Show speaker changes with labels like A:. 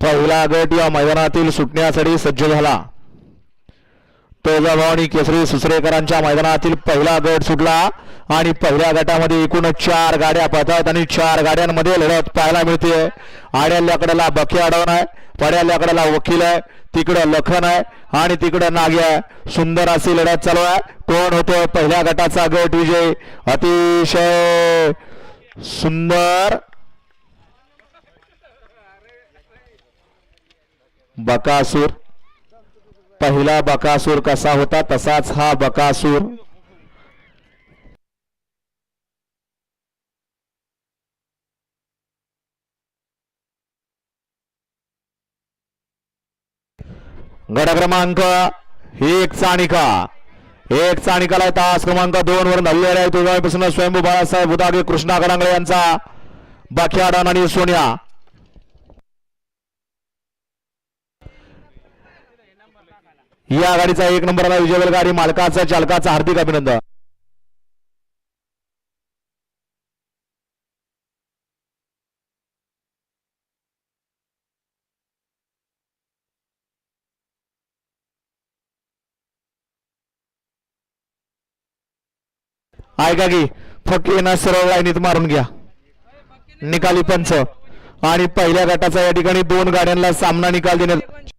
A: पहिला गट या मैदानातील सुटण्यासाठी सज्ज झाला। तुळजाभवानी केसरी सुसरेकरांच्या मैदानातील पहिला गट सुटला आणि पहिल्या गटामध्ये एकूण 4 गाड्या पळतात आणि 4 गाड्यांमध्ये लढत पाहायला मिळते। आड्याल्याकडेला बकी आडवण आहे, पड्याल्याकडेला वकील आहे, तिकडे लखन आहे आणि तिकडे नागी आहे। सुंदर अशी लढत चालू आहे। कोण होतो पहिल्या गटाचा गट विजय? अतिशय सुंदर बकासूर। पहिला बकासूर कसा होता तसाच हा बकासूर। गट क्रमांक 1 चाणिका, 1 चाणिकाला तास क्रमांक 2 वर नल्लेला आहे। तुळजापासून स्वयंभू बाळासाहेब उदागे कृष्णा गडांगळे यांचा बाख्याडान आणि सोन्या। या गाडीचा 1 नंबरला विजय गाडी मालकाचा चालकाचा हार्दिक अभिनंदन। ऐका की फकीना सरळ लाईनीत मारून घ्या निकाली पंच आणि पहिल्या गटाचा या ठिकाणी 2 गाड्यांना सामना निकाल देण्यात